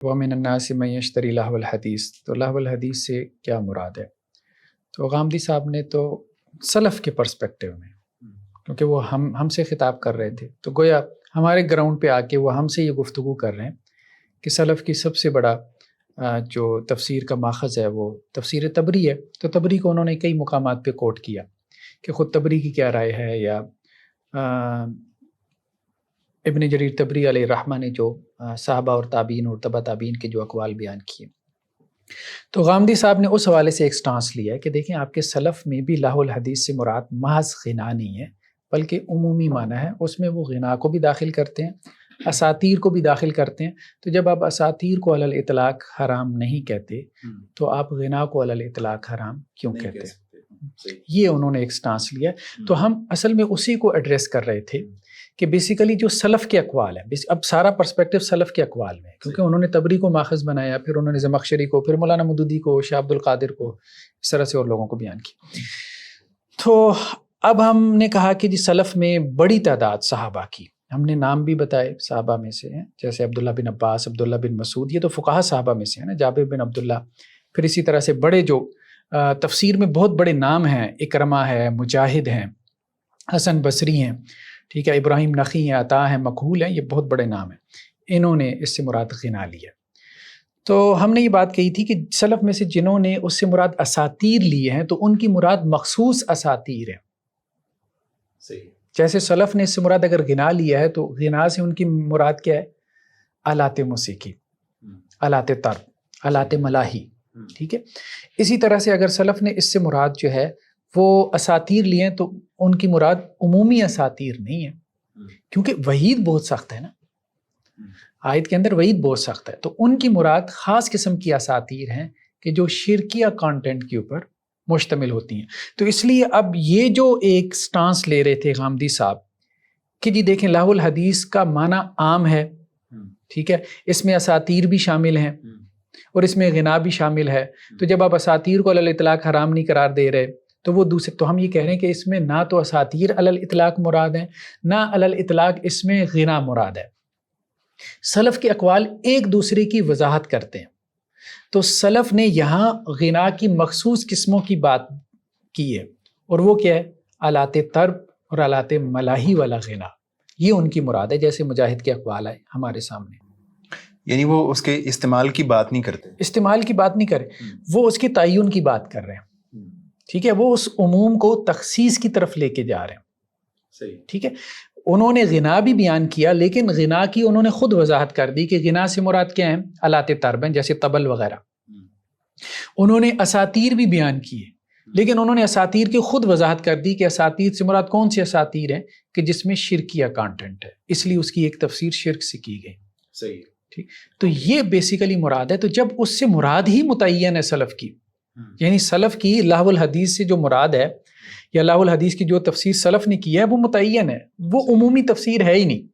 وَمِنَ النَّاسِ مَن يَشْتَرِي لَهْوَ الْحَدِيثِ، تو لہو الحدیث سے کیا مراد ہے؟ تو غامدی صاحب نے تو سلف کے پرسپیکٹیو میں، کیونکہ وہ ہم سے خطاب کر رہے تھے، تو گویا ہمارے گراؤنڈ پہ آ کے وہ ہم سے یہ گفتگو کر رہے ہیں کہ سلف کی سب سے بڑا جو تفسیر کا ماخذ ہے وہ تفسیر تبری ہے۔ تو تبری کو انہوں نے کئی مقامات پہ کوٹ کیا کہ خود تبری کی کیا رائے ہے، یا ابن جریر تبری علیہ الرحمہ نے جو صحابہ اور تابعین اور تبع تابعین کے جو اقوال بیان کیے۔ تو غامدی صاحب نے اس حوالے سے ایک سٹانس لیا ہے کہ دیکھیں آپ کے سلف میں بھی لہو الحدیث سے مراد محض غنا نہیں ہے، بلکہ عمومی معنی ہے، اس میں وہ غنا کو بھی داخل کرتے ہیں، اساطیر کو بھی داخل کرتے ہیں۔ تو جب آپ اساطیر کو علی الاطلاق حرام نہیں کہتے تو آپ غنا کو علی الاطلاق حرام کیوں کہتے ہیں؟ یہ انہوں نے ایک سٹانس لیا۔ تو ہم اصل میں اسی کو ایڈریس کر رہے تھے کہ بیسیکلی جو سلف کے اقوال ہیں، اب سارا پرسپیکٹیو سلف کے اقوال میں، کیونکہ انہوں نے تبری کو ماخذ بنایا، پھر انہوں نے زمخشری کو، پھر مولانا مودودی کو، شاہ عبد القادر کو، اس طرح سے اور لوگوں کو بیان کی۔ تو اب ہم نے کہا کہ جی سلف میں بڑی تعداد صحابہ کی، ہم نے نام بھی بتائے صحابہ میں سے ہیں، جیسے عبداللہ بن عباس، عبداللہ بن مسعود، یہ تو فقہا صحابہ میں سے ہیں نا، جابر بن عبداللہ، پھر اسی طرح سے بڑے جو تفسیر میں بہت بڑے نام ہیں، اکرمہ ہے، مجاہد ہیں، حسن بصری ہیں، ٹھیک ہے، ابراہیم نخعی ہیں، عطا ہیں، مکحول ہیں، یہ بہت بڑے نام ہیں، انہوں نے اس سے مراد غنا لیا۔ تو ہم نے یہ بات کہی تھی کہ سلف میں سے جنہوں نے اس سے مراد اساطیر لیے ہیں تو ان کی مراد مخصوص اساطیر ہے۔ صحیح۔ جیسے سلف نے اس سے مراد اگر غنا لیا ہے تو غنا سے ان کی مراد کیا ہے؟ آلات موسیقی، آلات طرب، آلات ملاحی، ٹھیک ہے۔ اسی طرح سے اگر سلف نے اس سے مراد جو ہے وہ اساطیر لیے ہیں تو ان کی مراد عمومی اساطیر نہیں ہے، کیونکہ وعید بہت سخت ہے نا، آیت کے اندر وعید بہت سخت ہے، تو ان کی مراد خاص قسم کی اساطیر ہیں کہ جو شرکیہ کانٹینٹ کے اوپر مشتمل ہوتی ہیں۔ تو اس لیے اب یہ جو ایک سٹانس لے رہے تھے غامدی صاحب کہ جی دیکھیں لہو الحدیث کا معنی عام ہے، ٹھیک ہے، اس میں اساطیر بھی شامل ہیں اور اس میں غنا بھی شامل ہے، تو جب آپ اساطیر کو علی الاطلاق حرام نہیں قرار دے رہے تو وہ دوسرے، تو ہم یہ کہہ رہے ہیں کہ اس میں نہ تو اساطیر علی الاطلاق مراد ہیں، نہ علی الاطلاق اس میں غنا مراد ہے۔ سلف کے اقوال ایک دوسرے کی وضاحت کرتے ہیں، تو سلف نے یہاں غنا کی مخصوص قسموں کی بات کی ہے، اور وہ کیا ہے؟ آلات طرب اور آلات ملاحی والا غنا، یہ ان کی مراد ہے، جیسے مجاہد کے اقوال آئے ہمارے سامنے۔ یعنی وہ اس کے استعمال کی بات نہیں کرتے، استعمال کی بات نہیں کرے، وہ اس کے تعین کی بات کر رہے ہیں، ٹھیک ہے، وہ اس عموم کو تخصیص کی طرف لے کے جا رہے ہیں، صحیح، ٹھیک ہے۔ انہوں نے غنا بھی بیان کیا، لیکن غنا کی انہوں نے خود وضاحت کر دی کہ غنا سے مراد کیا ہیں؟ آلات طرب ہیں، جیسے طبل وغیرہ۔ انہوں نے اساطیر بھی بیان کیے، لیکن انہوں نے اساطیر کی خود وضاحت کر دی کہ اساطیر سے مراد کون سی اساطیر ہیں کہ جس میں شرکیہ کانٹینٹ ہے، اس لیے اس کی ایک تفسیر شرک سے کی گئی۔ صحیح، ٹھیک، تو یہ بیسیکلی مراد ہے۔ تو جب اس سے مراد ہی متعین ہے سلف کی، یعنی سلف کی لہو الحدیث سے جو مراد ہے یا لہو الحدیث کی جو تفسیر سلف نے کی ہے وہ متعین ہے، وہ عمومی تفسیر ہے ہی نہیں۔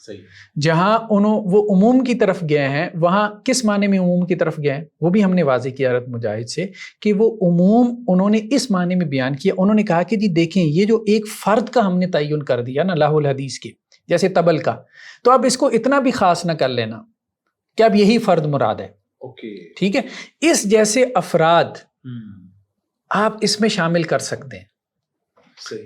صحیح، جہاں وہ عموم کی طرف گئے ہیں، وہاں کس معنی میں عموم کی طرف گئے ہیں وہ بھی ہم نے واضح کیا حضرت مجاہد سے کہ وہ عموم انہوں نے اس معنی میں بیان کیا، انہوں نے کہا کہ جی دیکھیں یہ جو ایک فرد کا ہم نے تعین کر دیا نا لہو الحدیث کے، جیسے طبل کا، تو اب اس کو اتنا بھی خاص نہ کر لینا کہ اب یہی فرد مراد ہے، ٹھیک ہے۔ اس جیسے افراد آپ اس میں شامل کر سکتے ہیں۔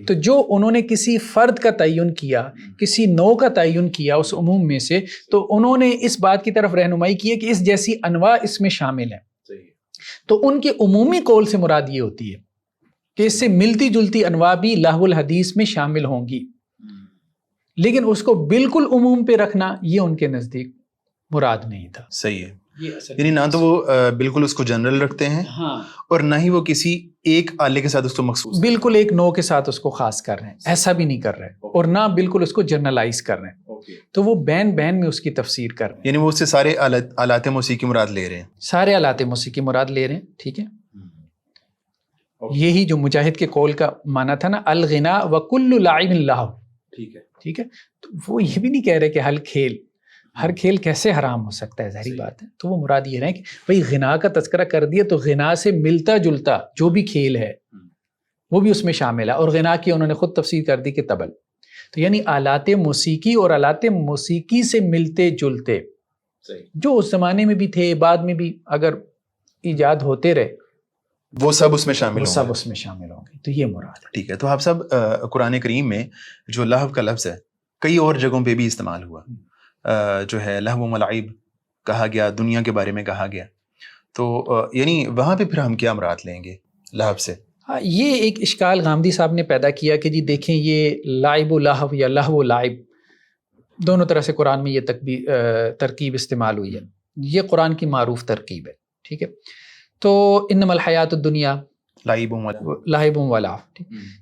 تو جو انہوں نے کسی فرد کا تعین کیا، کسی نوع کا تعین کیا اس عموم میں سے، تو انہوں نے اس بات کی طرف رہنمائی کی ہے کہ اس جیسی انواع اس میں شامل ہیں۔ تو ان کے عمومی قول سے مراد یہ ہوتی ہے کہ اس سے ملتی جلتی انواع بھی لہو الحدیث میں شامل ہوں گی، لیکن اس کو بالکل عموم پہ رکھنا یہ ان کے نزدیک مراد نہیں تھا۔ صحیح ہے، یعنی نہ تو وہ بالکل اس کو جنرل رکھتے ہیں، اور نہ ہی وہ کسی ایک آلے کے ساتھ اس کو مخصوص، بالکل ایک نوع کے ساتھ اس کو خاص کر رہے ہیں، ایسا بھی نہیں کر رہے، اور نہ بالکل اس کو جنرلائز کر رہے ہیں، تو وہ بین میں اس کی تفسیر کر رہے ہیں، یعنی وہ اس سے سارے آلات موسیقی مراد لے رہے ہیں، سارے آلات موسیقی مراد لے رہے ہیں، ٹھیک ہے۔ یہی جو مجاہد کے قول کا معنی تھا نا، الغنا وکل لعب لہو، ٹھیک ہے، تو وہ یہ بھی نہیں کہہ رہے کہ ہر کھیل کیسے حرام ہو سکتا ہے، ظاہری بات ہے، تو وہ مراد یہ رہے کہ بھئی غنا کا تذکرہ کر دیا تو غنا سے ملتا جلتا جو بھی کھیل ہے وہ بھی اس میں شامل ہے، اور غنا کی انہوں نے خود تفسیر کر دی کہ طبل، تو یعنی آلات موسیقی اور آلات موسیقی سے ملتے جلتے جو اس زمانے میں بھی تھے، بعد میں بھی اگر ایجاد ہوتے رہے، وہ سب اس میں شامل ہوں گے. تو یہ مراد ہے. ٹھیک ہے. تو آپ سب قرآن کریم میں جو لہو کا لفظ ہے کئی اور جگہوں پہ بھی استعمال ہوا، جو ہے لہو و لعب کہا گیا، دنیا کے بارے میں کہا گیا. تو یعنی وہاں پہ پھر ہم کیا مراد لیں گے لہو سے؟ یہ ایک اشکال غامدی صاحب نے پیدا کیا کہ جی دیکھیں یہ لائب و لہو یا لہو و لائب دونوں طرح سے قرآن میں یہ ترکیب استعمال ہوئی ہے. یہ قرآن کی معروف ترکیب ہے. ٹھیک ہے. تو انما الحیات الدنیا لعب و لہو،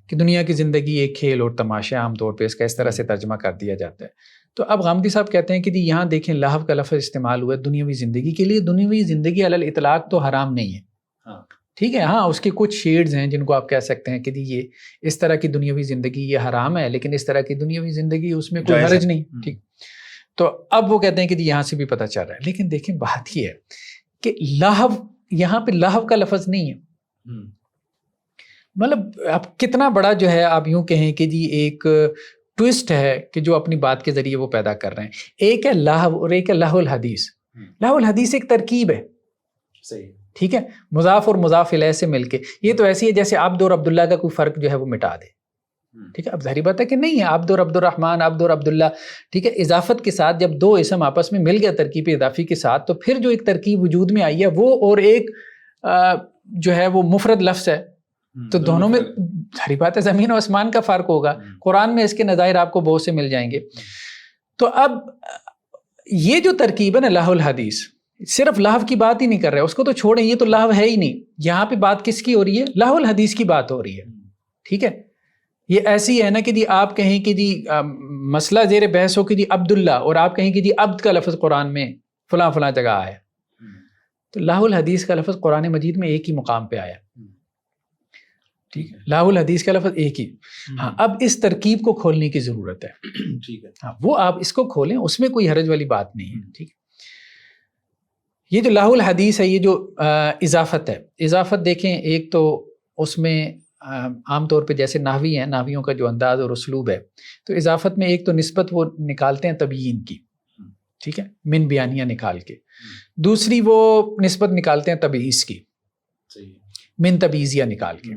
کہ دنیا کی زندگی ایک کھیل اور تماشا، عام طور پہ اس کا اس طرح سے ترجمہ کر دیا جاتا ہے. تو اب غامدی صاحب کہتے ہیں کہ جی یہاں دیکھیں لہو کا لفظ استعمال ہوا ہے دنیاوی زندگی کے لیے. دنیاوی زندگی علی الاطلاق تو حرام نہیں ہے. ٹھیک ہے. ہاں اس کے کچھ شیڈز ہیں جن کو آپ کہہ سکتے ہیں کہ جی یہ اس طرح کی دنیاوی زندگی یہ حرام ہے، لیکن اس طرح کی دنیاوی زندگی اس میں کوئی حرج نہیں. ٹھیک. تو اب وہ کہتے ہیں کہ جی یہاں سے بھی پتہ چل رہا ہے. لیکن دیکھیں بات یہ ہے کہ لہو یہاں پہ لہو کا لفظ نہیں ہے. مطلب اب کتنا بڑا جو ہے آپ یوں کہیں کہ جی ایک ٹوسٹ ہے کہ جو اپنی بات کے ذریعے وہ پیدا کر رہے ہیں. ایک ہے لہو اور ایک ہے لہو الحدیث. لہو الحدیث ایک ترکیب ہے. صحیح. ٹھیک ہے. مضاف اور مضاف الیہ سے مل کے یہ تو ایسی ہے جیسے عبد اور عبداللہ کا کوئی فرق جو ہے وہ مٹا دے. ٹھیک ہے. اب ظاہری بات ہے کہ نہیں ہے عبد اور عبد الرحمن، عبد اور عبداللہ. ٹھیک ہے. اضافت کے ساتھ جب دو اسم آپس میں مل گیا ترکیب اضافی کے ساتھ تو پھر جو ایک ترکیب وجود میں آئی ہے وہ اور ایک جو ہے وہ مفرد لفظ ہے. تو دونوں میں ظاہری بات ہے زمین و آسمان کا فرق ہوگا. قرآن میں اس کے نظائر آپ کو بہت سے مل جائیں گے. تو اب یہ جو ترکیب ہے نا لہو الحدیث، صرف لہو کی بات ہی نہیں کر رہے، اس کو تو چھوڑیں، یہ تو لہو ہے ہی نہیں. یہاں پہ بات کس کی ہو رہی ہے؟ لہو الحدیث کی بات ہو رہی ہے. ٹھیک ہے. یہ ایسی ہے نا کہ جی آپ کہیں کہ جی مسئلہ زیر بحث ہو کہ جی عبداللہ اور آپ کہیں کہ جی عبد کا لفظ قرآن میں فلاں فلاں جگہ آیا. تو لہو الحدیث کا لفظ قرآن مجید میں ایک ہی مقام پہ آیا. ٹھیک ہے. لہو الحدیث کا لفظ ایک ہی. ہاں اب اس ترکیب کو کھولنے کی ضرورت ہے. ٹھیک ہے. ہاں وہ آپ اس کو کھولیں، اس میں کوئی حرج والی بات نہیں ہے. ٹھیک ہے. یہ جو لہو الحدیث ہے یہ جو اضافت ہے، اضافت دیکھیں ایک تو اس میں عام طور پہ جیسے نحوی ہیں، نحویوں کا جو انداز اور اسلوب ہے، تو اضافت میں ایک تو نسبت وہ نکالتے ہیں تبیین کی. ٹھیک ہے. من بیانیہ نکال کے. دوسری وہ نسبت نکالتے ہیں تبعیض کی، من تبعیضیہ نکال کے.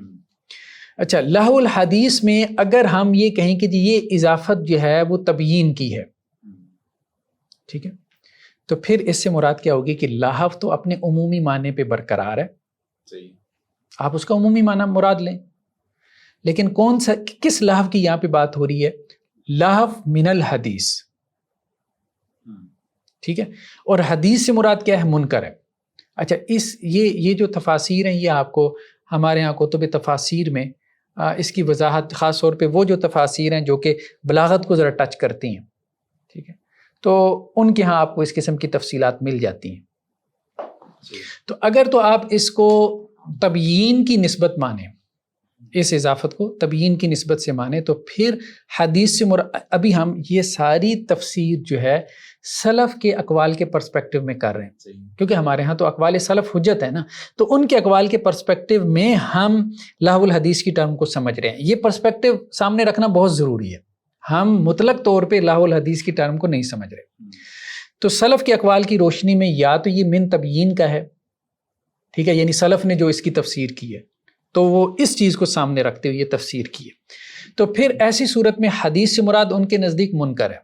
اچھا لہو الحدیث میں اگر ہم یہ کہیں کہ جی یہ اضافت جو ہے وہ تبیین کی ہے، ٹھیک ہے، تو پھر اس سے مراد کیا ہوگی کہ لہو تو اپنے عمومی معنی پہ برقرار ہے. آپ اس کا عمومی معنی مراد لیں، لیکن کون سا کس لہو کی یہاں پہ بات ہو رہی ہے؟ لہو من الحدیث. ٹھیک ہے. اور حدیث سے مراد کیا ہے؟ منکر ہے. اچھا یہ جو تفاسیر ہیں یہ آپ کو ہمارے ہاں کتب تفاسیر میں اس کی وضاحت، خاص طور پہ وہ جو تفاسیر ہیں جو کہ بلاغت کو ذرا ٹچ کرتی ہیں، ٹھیک ہے، تو ان کے ہاں آپ کو اس قسم کی تفصیلات مل جاتی ہیں. تو اگر تو آپ اس کو تبیین کی نسبت مانیں، اس اضافت کو تبیین کی نسبت سے مانیں، تو پھر حدیث سے ابھی ہم یہ ساری تفسیر جو ہے سلف کے اقوال کے پرسپیکٹیو میں کر رہے ہیں، کیونکہ ہمارے ہاں تو اقوال سلف حجت ہے نا، تو ان کے اقوال کے پرسپیکٹیو میں ہم لہو الحدیث کی ٹرم کو سمجھ رہے ہیں. یہ پرسپیکٹیو سامنے رکھنا بہت ضروری ہے. ہم مطلق طور پہ لہو الحدیث کی ٹرم کو نہیں سمجھ رہے. تو سلف کے اقوال کی روشنی میں یا تو یہ من تبیین کا ہے، ٹھیک ہے، یعنی سلف نے جو اس کی تفسیر کی ہے تو وہ اس چیز کو سامنے رکھتے ہوئے یہ تفسیر کی ہے. تو پھر ایسی صورت میں حدیث سے مراد ان کے نزدیک منکر ہے.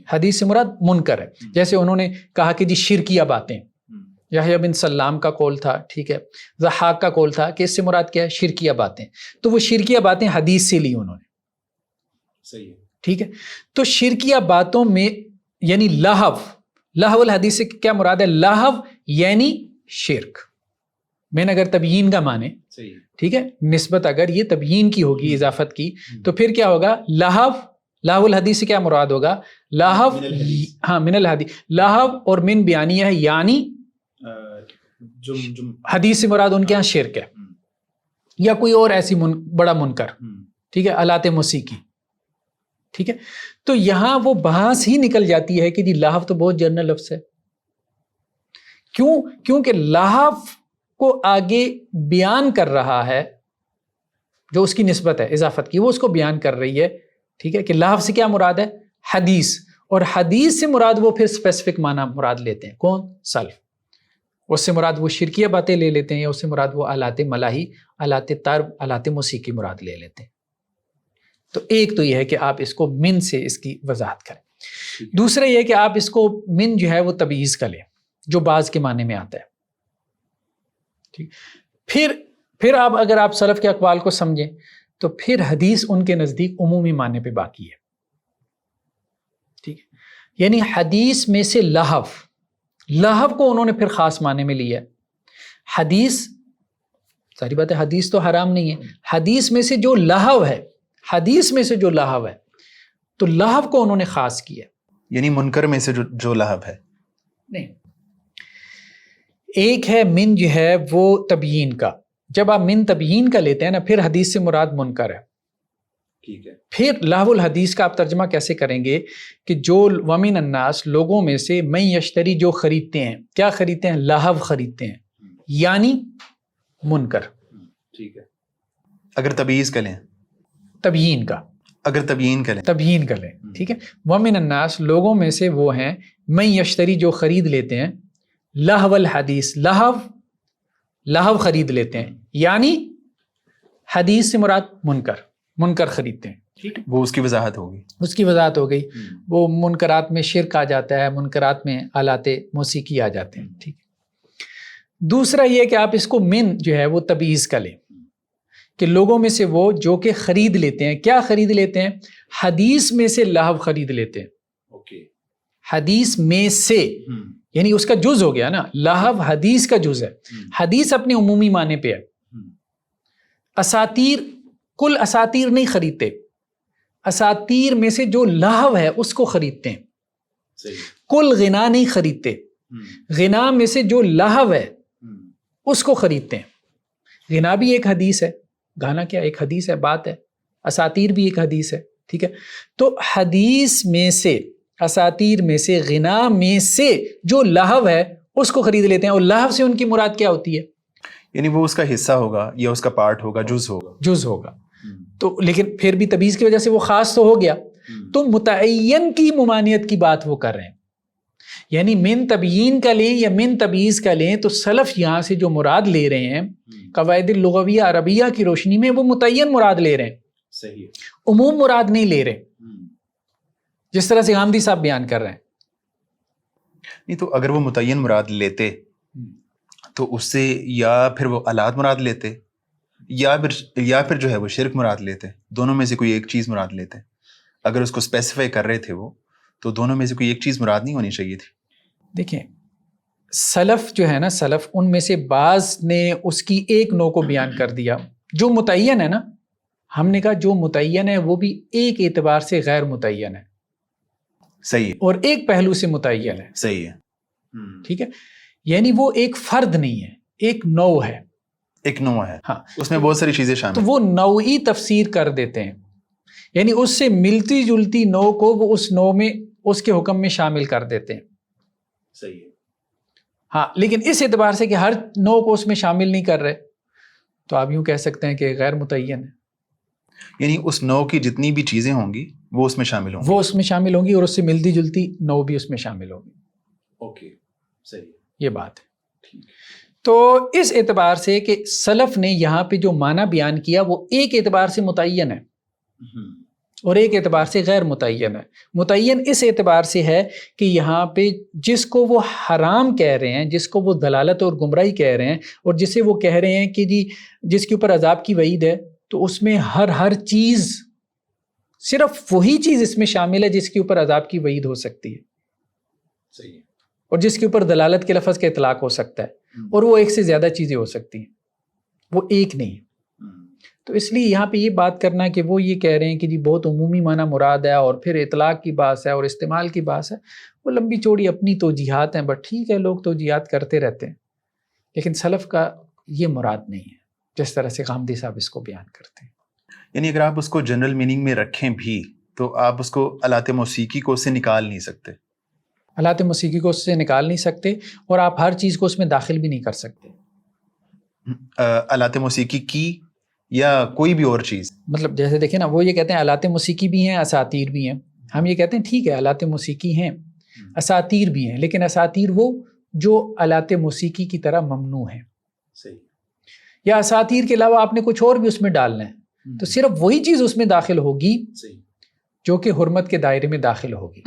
حدیث سے مراد منکر ہے. جیسے انہوں نے کہا کہ جی شرکیہ باتیں، یحییٰ بن سلام کا قول تھا، ٹھیک ہے، ضحاک کا قول تھا کہ اس سے مراد کیا ہے؟ شرکیہ باتیں. تو وہ شرکیہ باتیں حدیث سے لی انہوں نے. صحیح ہے. ٹھیک ہے. تو شرکیہ باتوں میں یعنی لہو الحدیث سے کیا مراد ہے؟ لہو یعنی شرک. میں نے اگر تبیین کا مانے، ٹھیک ہے، نسبت اگر یہ تبیین کی ہوگی اضافت کی، تو پھر کیا ہوگا؟ لہو الحدیث سے کیا مراد ہوگا؟ لہو ہاں من الحدیث. لہو اور من بیانیہ ہے، یعنی حدیث سے مراد ان کے ہاں شرک ہے یا کوئی اور ایسی بڑا منکر، ٹھیک ہے، آلات موسیقی. ٹھیک ہے. تو یہاں وہ بحث ہی نکل جاتی ہے کہ جی لہو تو بہت جنرل لفظ ہے. کیونکہ لہو کو آگے بیان کر رہا ہے، جو اس کی نسبت ہے اضافت کی وہ اس کو بیان کر رہی ہے. ٹھیک ہے، کہ لہو سے کیا مراد ہے؟ حدیث. اور حدیث سے مراد وہ پھر اسپیسیفک معنی مراد لیتے ہیں. کون؟ سلف. اس سے مراد وہ شرکیہ باتیں لے لیتے ہیں، یا اس سے مراد وہ آلات ملاحی، آلات طرب، آلات موسیقی مراد لے لیتے ہیں. تو ایک تو یہ ہے کہ آپ اس کو من سے اس کی وضاحت کریں. دوسرا یہ ہے کہ آپ اس کو من جو ہے وہ تبعیض کا لیں، جو بعض کے معنی میں آتا ہے. ٹھیک. پھر اگر آپ سلف کے اقوال کو سمجھیں تو پھر حدیث ان کے نزدیک عمومی معنی پہ باقی ہے. ٹھیک ہے. یعنی حدیث میں سے لہو کو انہوں نے پھر خاص معنی میں لیا. حدیث، ساری بات ہے، حدیث تو حرام نہیں ہے، حدیث میں سے جو لہو ہے، حدیث میں سے جو لہو ہے تو لہو کو انہوں نے خاص کیا. یعنی منکر میں سے جو لہو ہے. نہیں، ایک ہے من جو ہے وہ تبیین کا. جب آپ من تبیین کا لیتے ہیں نا، پھر حدیث سے مراد منکر ہے. ٹھیک ہے. پھر لہو الحدیث کا آپ ترجمہ کیسے کریں گے کہ جو ومن الناس، لوگوں میں سے، من یشتری، جو خریدتے ہیں. کیا خریدتے ہیں؟ لہو خریدتے ہیں، یعنی منکر. ٹھیک ہے. اگر تبییض کا لیں، تبیین کا، اگر تبیین کا لیں، تبیین کا لیں. ٹھیک ہے. ومن الناس، لوگوں میں سے وہ ہیں، من یشتری، جو خرید لیتے ہیں، لہو الحدیث، لہو خرید لیتے ہیں، یعنی حدیث سے مراد منکر خریدتے ہیں. ٹھیک ہے. وہ اس کی وضاحت ہوگی. اس کی وضاحت ہو گئی. وہ منکرات میں شرک آ جاتا ہے، منکرات میں آلات موسیقی آ جاتے ہیں. ٹھیک ہے. دوسرا یہ کہ آپ اس کو من جو ہے وہ تبعیض کا لیں، کہ لوگوں میں سے وہ جو کہ خرید لیتے ہیں. کیا خرید لیتے ہیں؟ حدیث میں سے لہو خرید لیتے ہیں. حدیث میں سے، یعنی اس کا جز ہو گیا نا. لہو حدیث کا جز ہے. حدیث اپنے عمومی معنی پہ ہے. اساطیر، کل اساطیر نہیں خریدتے، اساطیر میں سے جو لہو ہے اس کو خریدتے ہیں. کل غنا نہیں خریدتے، غنا میں سے جو لہو ہے اس کو خریدتے ہیں. غنا بھی ایک حدیث ہے، گانا کیا ایک حدیث ہے، بات ہے. اساطیر بھی ایک حدیث ہے. ٹھیک ہے. تو حدیث میں سے، اساطیر میں سے، غنا میں سے جو لہو ہے اس کو خرید لیتے ہیں. اور لہو سے ان کی مراد کیا ہوتی ہے؟ یعنی وہ اس کا حصہ ہوگا، یا اس کا پارٹ ہوگا، جز ہوگا. تو لیکن پھر بھی تبعیض کی وجہ سے وہ خاص تو ہو گیا. تو متعین کی ممانعت کی بات وہ کر رہے ہیں. یعنی من تبیین کا لیں یا من تبعیض کا لیں تو سلف یہاں سے جو مراد لے رہے ہیں قواعد اللغویہ عربیہ کی روشنی میں، وہ متعین مراد لے رہے ہیں. صحیح. عموم مراد نہیں لے رہے، جس طرح سے غامدی صاحب بیان کر رہے ہیں. نہیں تو اگر وہ متعین مراد لیتے تو اس سے یا پھر وہ آلات مراد لیتے، یا پھر جو ہے وہ شرک مراد لیتے. دونوں میں سے کوئی ایک چیز مراد لیتے. اگر اس کو اسپیسیفائی کر رہے تھے وہ، تو دونوں میں سے کوئی ایک چیز مراد نہیں ہونی چاہیے تھی. دیکھیں، سلف جو ہے نا، سلف ان میں سے بعض نے اس کی ایک نوع کو بیان کر دیا جو متعین ہے نا. ہم نے کہا جو متعین ہے وہ بھی ایک اعتبار سے غیر متعین ہے. صحیح ہے. اور ایک پہلو سے متعین ہے. صحیح ہے. ٹھیک ہے. یعنی وہ ایک فرد نہیں ہے، ایک نوع ہے. ایک نوع ہے. ہاں، اس میں بہت ساری چیزیں شامل. تو وہ نوعی تفسیر کر دیتے ہیں، یعنی اس سے ملتی جلتی نوع کو وہ اس نوع میں، اس کے حکم میں شامل کر دیتے ہیں. صحیح ہے. ہاں، لیکن اس اعتبار سے کہ ہر نوع کو اس میں شامل نہیں کر رہے، تو آپ یوں کہہ سکتے ہیں کہ غیر متعین ہے. یعنی اس نوع کی جتنی بھی چیزیں ہوں گی وہ اس میں شامل ہوں گی. وہ اس میں شامل ہوں گی، اور اس سے ملتی جلتی نوع بھی اس میں شامل ہوگی. اوکے، صحیح. یہ بات ہے. تو اس اعتبار سے کہ سلف نے یہاں پہ جو معنی بیان کیا وہ ایک اعتبار سے متعین ہے اور ایک اعتبار سے غیر متعین ہے. متعین اس اعتبار سے ہے کہ یہاں پہ جس کو وہ حرام کہہ رہے ہیں، جس کو وہ دلالت اور گمراہی کہہ رہے ہیں، اور جسے وہ کہہ رہے ہیں کہ جی جس کے اوپر عذاب کی وعید ہے، تو اس میں ہر چیز، صرف وہی چیز اس میں شامل ہے جس کے اوپر عذاب کی وعید ہو سکتی ہے. صحیح. اور جس کے اوپر دلالت کے لفظ کا اطلاق ہو سکتا ہے، اور وہ ایک سے زیادہ چیزیں ہو سکتی ہیں، وہ ایک نہیں. تو اس لیے یہاں پہ یہ بات کرنا کہ وہ یہ کہہ رہے ہیں کہ جی بہت عمومی معنی مراد ہے اور پھر اطلاق کی بات ہے اور استعمال کی بات ہے، وہ لمبی چوڑی اپنی توجیحات ہیں. بٹ ٹھیک ہے، لوگ توجیحات کرتے رہتے ہیں، لیکن سلف کا یہ مراد نہیں ہے جس طرح سے غامدی صاحب اس کو بیان کرتے ہیں. یعنی اگر آپ اس کو جنرل میننگ میں رکھیں بھی تو آپ اس کو آلات موسیقی کو اس سے نکال نہیں سکتے. آلات موسیقی کو اس سے نکال نہیں سکتے، اور آپ ہر چیز کو اس میں داخل بھی نہیں کر سکتے. آلات موسیقی کی یا کوئی بھی اور چیز، مطلب جیسے دیکھیں نا، وہ یہ کہتے ہیں آلات موسیقی بھی ہیں، اساطیر بھی ہیں. ہم یہ کہتے ہیں ٹھیک ہے آلات موسیقی ہیں، اساطیر بھی ہیں، لیکن اساطیر وہ جو آلات موسیقی کی طرح ممنوع ہیں، صحیح، یا اساطیر کے علاوہ آپ نے کچھ اور بھی اس میں ڈالنا ہے تو صرف وہی چیز اس میں داخل ہوگی صحیح، جو کہ حرمت کے دائرے میں داخل ہوگی۔